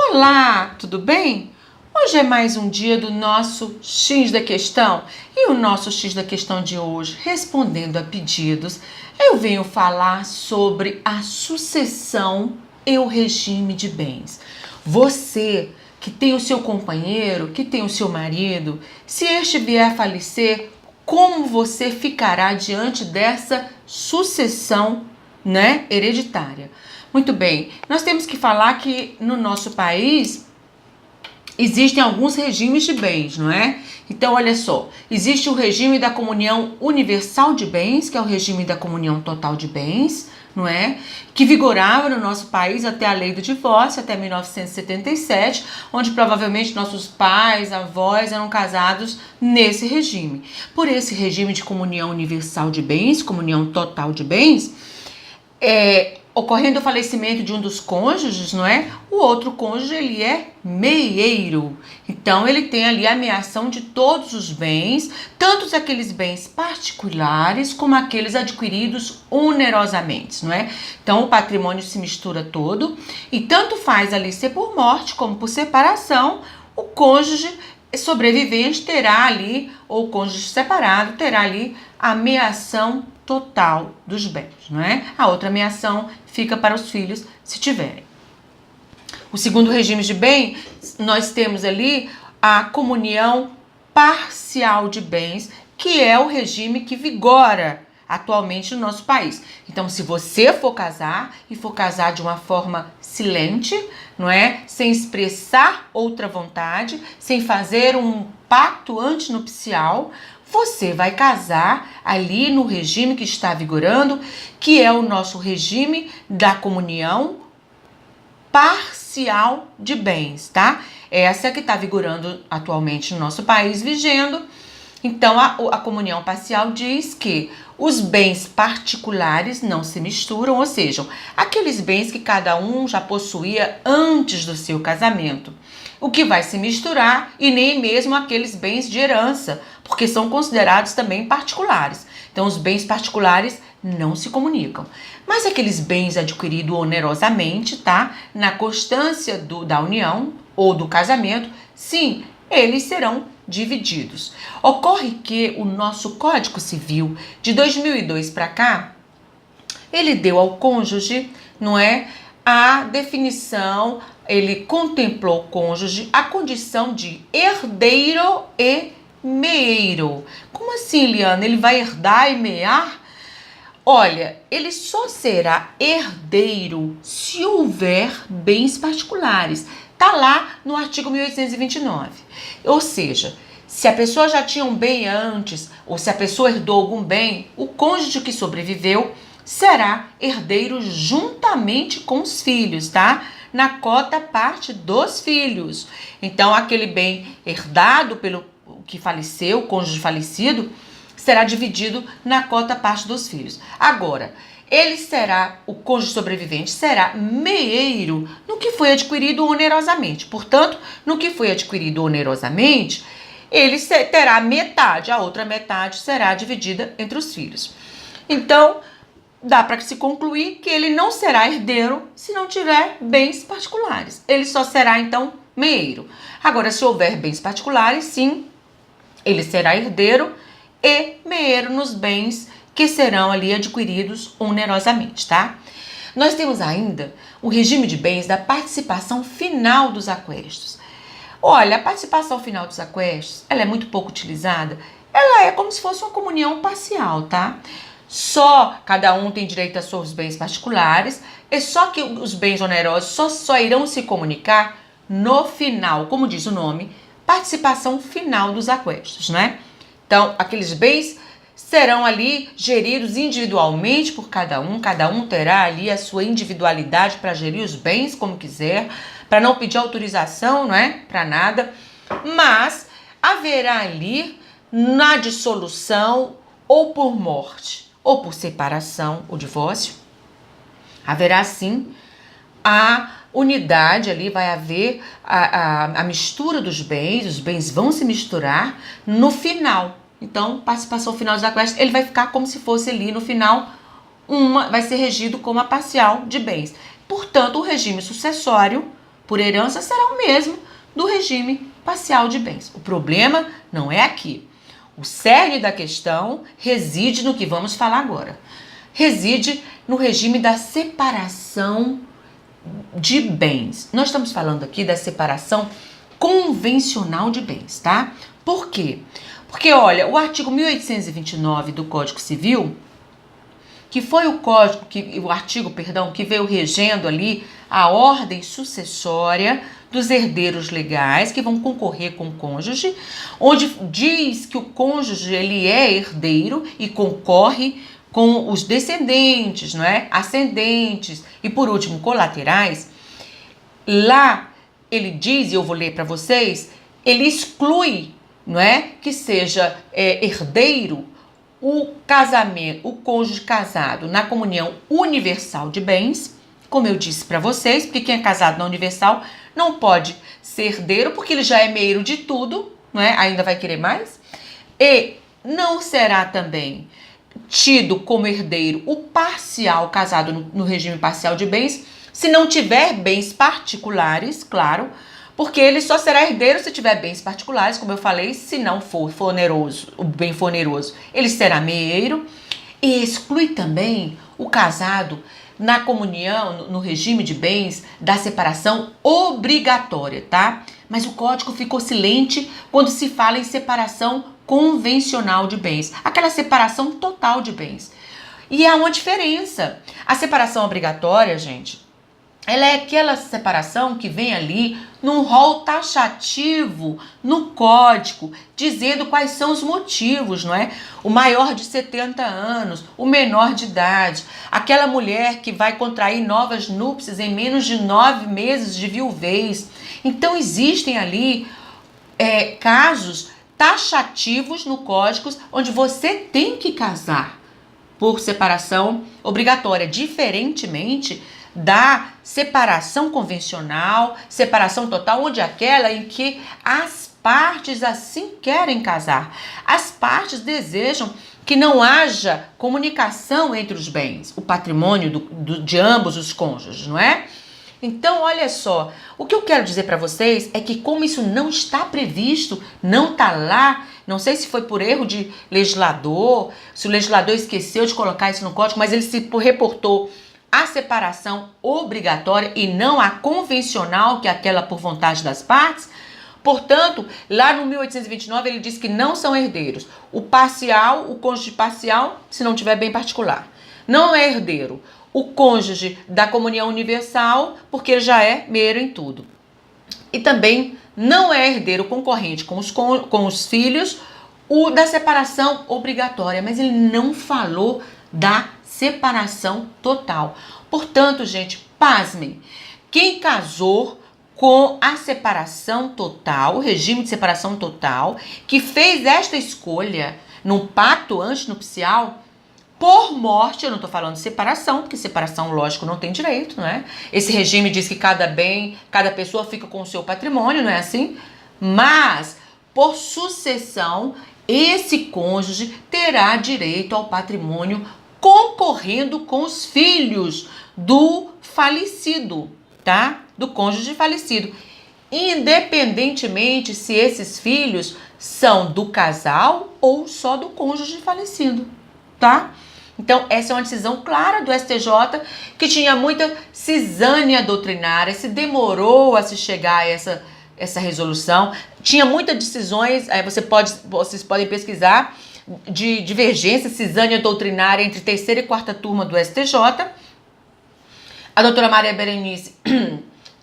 Olá, tudo bem? Hoje é mais um dia do nosso X da Questão e o nosso X da Questão de hoje, respondendo a pedidos, eu venho falar sobre a sucessão e o regime de bens. Você que tem o seu companheiro, que tem o seu marido, se este vier a falecer, como você ficará diante dessa sucessão, hereditária? Muito bem, nós temos que falar que no nosso país existem alguns regimes de bens, não é? Então, olha só, existe o regime da comunhão universal de bens, que é o regime da comunhão total de bens, não é? Que vigorava no nosso país até a lei do divórcio, até 1977, onde provavelmente nossos pais, avós eram casados nesse regime. Por esse regime de comunhão universal de bens, comunhão total de bens, ocorrendo o falecimento de um dos cônjuges, não é? O outro cônjuge, ele é meieiro. Então, ele tem ali a ameação de todos os bens, tanto aqueles bens particulares como aqueles adquiridos onerosamente, não é? Então, o patrimônio se mistura todo e tanto faz ali ser por morte como por separação, o cônjuge sobrevivente terá ali, ou o cônjuge separado, terá ali a ameação total dos bens, não é? A outra ameação fica para os filhos, se tiverem. O segundo regime de bem, nós temos ali a comunhão parcial de bens, que é o regime que vigora atualmente no nosso país. Então, se você for casar e for casar de uma forma silente, não é? Sem expressar outra vontade, sem fazer um pacto antinupcial, você vai casar ali no regime que está vigorando, que é o nosso regime da comunhão parcial de bens, tá? Essa é que está vigorando atualmente no nosso país, vigendo. Então, a comunhão parcial diz que os bens particulares não se misturam, ou seja, aqueles bens que cada um já possuía antes do seu casamento. O que vai se misturar e nem mesmo aqueles bens de herança, porque são considerados também particulares. Então, os bens particulares não se comunicam. Mas aqueles bens adquiridos onerosamente, tá? Na constância da união ou do casamento, sim, eles serão divididos. Ocorre que o nosso Código Civil de 2002 para cá, ele deu ao cônjuge, não é, a definição, ele contemplou o cônjuge a condição de herdeiro e meeiro. Como assim, Liana? Ele vai herdar e mear? Olha, ele só será herdeiro se houver bens particulares. Tá lá no artigo 1829. Ou seja, se a pessoa já tinha um bem antes, ou se a pessoa herdou algum bem, o cônjuge que sobreviveu será herdeiro juntamente com os filhos, tá? Na cota parte dos filhos. Então, aquele bem herdado pelo que faleceu, o cônjuge falecido, será dividido na cota parte dos filhos. Agora, o cônjuge sobrevivente será meeiro no que foi adquirido onerosamente. Portanto, no que foi adquirido onerosamente, ele terá metade, a outra metade será dividida entre os filhos. Então, dá para se concluir que ele não será herdeiro se não tiver bens particulares. Ele só será, então, meeiro. Agora, se houver bens particulares, sim, ele será herdeiro e meeiro nos bens que serão ali adquiridos onerosamente, tá? Nós temos ainda o regime de bens da participação final dos aquestos. Olha, a participação final dos aquestos, ela é muito pouco utilizada. Ela é como se fosse uma comunhão parcial, tá? Só cada um tem direito a seus bens particulares, é só que os bens onerosos só irão se comunicar no final, como diz o nome, participação final dos aquestos, né? Então, aqueles bens serão ali geridos individualmente por cada um terá ali a sua individualidade para gerir os bens como quiser, para não pedir autorização, não é? Para nada, mas haverá ali na dissolução ou por morte ou por separação, o divórcio, haverá sim a unidade ali, vai haver a mistura dos bens, os bens vão se misturar no final. Então, participação final dos aquestos, ele vai ficar como se fosse ali no final, vai ser regido como a parcial de bens. Portanto, o regime sucessório por herança será o mesmo do regime parcial de bens. O problema não é aqui. O cerne da questão reside no que vamos falar agora. Reside no regime da separação de bens. Nós estamos falando aqui da separação convencional de bens, tá? Por quê? Porque, olha, o artigo 1829 do Código Civil, que foi o artigo que veio regendo ali a ordem sucessória dos herdeiros legais que vão concorrer com o cônjuge, onde diz que o cônjuge ele é herdeiro e concorre com os descendentes, não é? Ascendentes e, por último, colaterais. Lá ele diz, e eu vou ler para vocês, ele exclui, não é, que seja herdeiro o casamento, o cônjuge casado na comunhão universal de bens, como eu disse para vocês, porque quem é casado na universal não pode ser herdeiro, porque ele já é meio de tudo, não é? Ainda vai querer mais. E não será também tido como herdeiro o parcial casado no regime parcial de bens, se não tiver bens particulares, claro, porque ele só será herdeiro se tiver bens particulares, como eu falei, se não for oneroso, o bem for oneroso, ele será meio. E exclui também o casado na comunhão, no regime de bens da separação obrigatória, tá? Mas o código ficou silente quando se fala em separação convencional de bens, aquela separação total de bens. E há uma diferença. A separação obrigatória, gente, ela é aquela separação que vem ali num rol taxativo no código, dizendo quais são os motivos, não é? O maior de 70 anos, o menor de idade, aquela mulher que vai contrair novas núpcias em menos de 9 meses de viuvez. Então existem ali casos taxativos no código onde você tem que casar por separação obrigatória, diferentemente da separação convencional, separação total, onde é aquela em que as partes assim querem casar. As partes desejam que não haja comunicação entre os bens, o patrimônio de ambos os cônjuges, não é? Então, olha só, o que eu quero dizer para vocês é que como isso não está previsto, não está lá, não sei se foi por erro de legislador, se o legislador esqueceu de colocar isso no código, mas ele se reportou a separação obrigatória e não a convencional, que é aquela por vontade das partes. Portanto, lá no 1829 ele diz que não são herdeiros o parcial, o cônjuge parcial, se não tiver bem particular. Não é herdeiro o cônjuge da comunhão universal, porque ele já é meio em tudo. E também não é herdeiro concorrente com os filhos o da separação obrigatória, mas ele não falou da separação total. Portanto, gente, pasmem, quem casou com a separação total, o regime de separação total, que fez esta escolha num pacto antinupcial, por morte, eu não estou falando de separação, porque separação, lógico, não tem direito, não é? Esse regime diz que cada bem, cada pessoa fica com o seu patrimônio, não é assim? Mas, por sucessão, esse cônjuge terá direito ao patrimônio concorrendo com os filhos do falecido, tá? Do cônjuge falecido. Independentemente se esses filhos são do casal ou só do cônjuge falecido, tá? Então, essa é uma decisão clara do STJ, que tinha muita cisânia doutrinária, se demorou a se chegar a essa resolução. Tinha muitas decisões, vocês podem pesquisar, de divergência, cisânia doutrinária entre terceira e quarta turma do STJ. A doutora Maria Berenice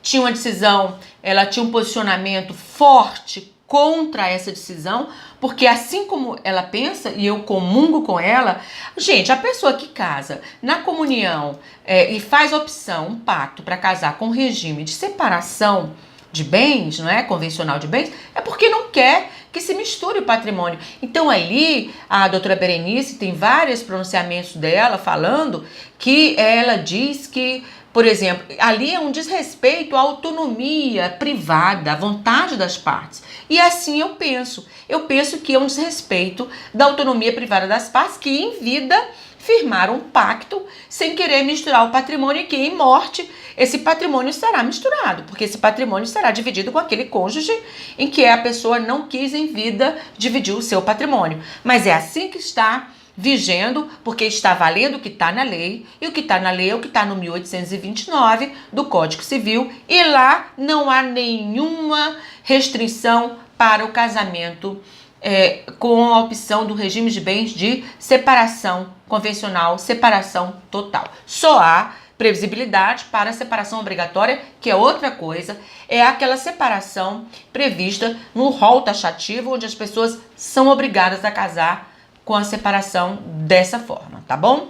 tinha uma decisão, ela tinha um posicionamento forte contra essa decisão, porque assim como ela pensa, e eu comungo com ela, gente, a pessoa que casa na comunhão e faz opção, um pacto para casar com regime de separação de bens, não é? Convencional de bens, é porque não quer que se misture o patrimônio. Então ali, a doutora Berenice tem vários pronunciamentos dela falando que ela diz que Por exemplo, ali é um desrespeito à autonomia privada, à vontade das partes. E assim eu penso. Eu penso que é um desrespeito da autonomia privada das partes que, em vida, firmaram um pacto sem querer misturar o patrimônio e que, em morte, esse patrimônio será misturado, porque esse patrimônio será dividido com aquele cônjuge em que a pessoa não quis, em vida, dividir o seu patrimônio. Mas é assim que está vigendo, porque está valendo o que está na lei, e o que está na lei é o que está no 1829 do Código Civil, e lá não há nenhuma restrição para o casamento com a opção do regime de bens de separação convencional, separação total. Só há previsibilidade para a separação obrigatória, que é outra coisa, é aquela separação prevista no rol taxativo, onde as pessoas são obrigadas a casar com a separação dessa forma, tá bom?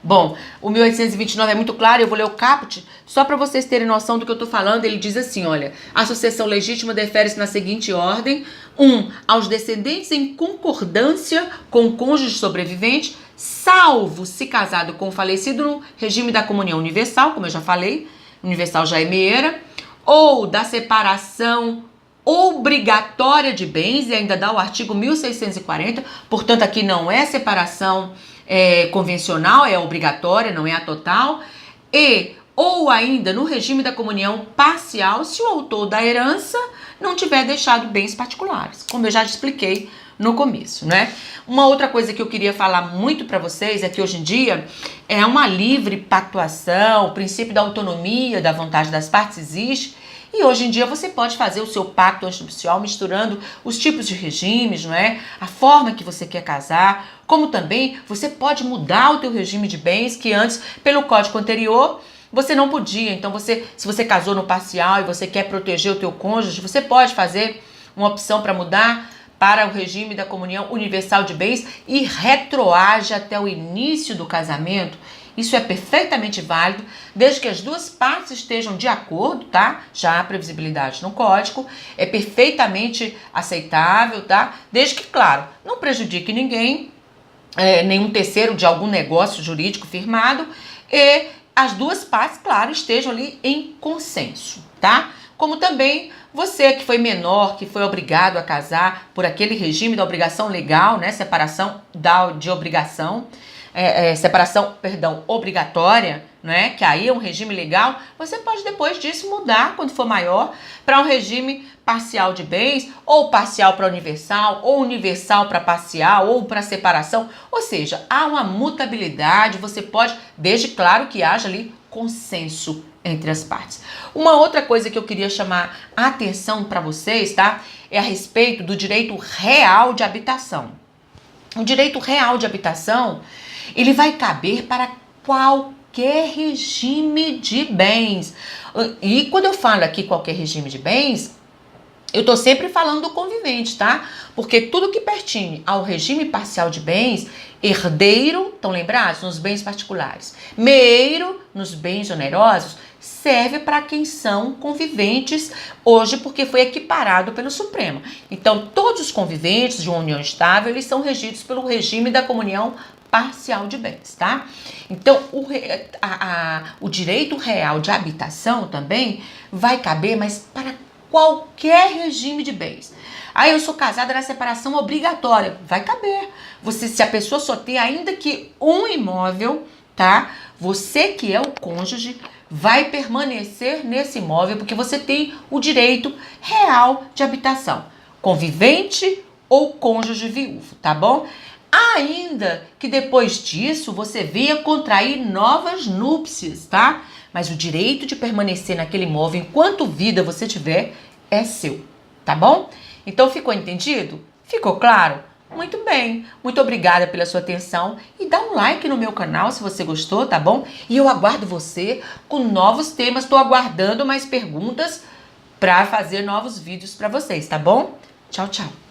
Bom, o 1829 é muito claro, eu vou ler o caput, só para vocês terem noção do que eu tô falando. Ele diz assim, olha, a sucessão legítima defere-se na seguinte ordem: 1. Aos descendentes em concordância com o cônjuge sobrevivente, salvo se casado com o falecido no regime da comunhão universal, como eu já falei, universal já é meia, ou da separação obrigatória de bens, e ainda dá o artigo 1640, portanto aqui não é separação convencional, é obrigatória, não é a total, e ou ainda no regime da comunhão parcial, se o autor da herança não tiver deixado bens particulares, como eu já expliquei no começo, né? Uma outra coisa que eu queria falar muito para vocês é que hoje em dia é uma livre pactuação, o princípio da autonomia, da vontade das partes existe. E hoje em dia você pode fazer o seu pacto antinupcial misturando os tipos de regimes, não é? A forma que você quer casar, como também você pode mudar o teu regime de bens, que antes, pelo código anterior, você não podia. Então, se você casou no parcial e você quer proteger o teu cônjuge, você pode fazer uma opção para mudar para o regime da comunhão universal de bens e retroage até o início do casamento. Isso é perfeitamente válido, desde que as duas partes estejam de acordo, tá? Já há previsibilidade no código, é perfeitamente aceitável, tá? Desde que, claro, não prejudique ninguém, nenhum terceiro de algum negócio jurídico firmado, e as duas partes, claro, estejam ali em consenso, tá? Como também você que foi menor, que foi obrigado a casar por aquele regime da obrigação legal, né? Separação de obrigação, obrigatória, né? Que aí é um regime legal. Você pode depois disso mudar, quando for maior, para um regime parcial de bens, ou parcial para universal, ou universal para parcial, ou para separação. Ou seja, há uma mutabilidade, você pode, desde claro que haja ali consenso entre as partes. Uma outra coisa que eu queria chamar a atenção para vocês, tá? É a respeito do direito real de habitação. O direito real de habitação, ele vai caber para qualquer regime de bens. E quando eu falo aqui qualquer regime de bens, eu tô sempre falando do convivente, tá? Porque tudo que pertine ao regime parcial de bens, herdeiro, estão lembrados? Nos bens particulares, meeiro, nos bens onerosos, serve para quem são conviventes hoje, porque foi equiparado pelo Supremo. Então, todos os conviventes de uma união estável, eles são regidos pelo regime da comunhão parcial de bens, tá? Então, o direito real de habitação também vai caber, mas para qualquer regime de bens. Aí eu sou casada na separação obrigatória, vai caber. Se a pessoa só tem ainda que um imóvel, tá? Você que é o cônjuge vai permanecer nesse imóvel porque você tem o direito real de habitação, convivente ou cônjuge viúvo, tá bom? Ainda que depois disso você venha contrair novas núpcias, tá? Mas o direito de permanecer naquele imóvel enquanto vida você tiver é seu, tá bom? Então ficou entendido? Ficou claro? Muito bem, muito obrigada pela sua atenção e dá um like no meu canal se você gostou, tá bom? E eu aguardo você com novos temas, estou aguardando mais perguntas para fazer novos vídeos para vocês, tá bom? Tchau, tchau!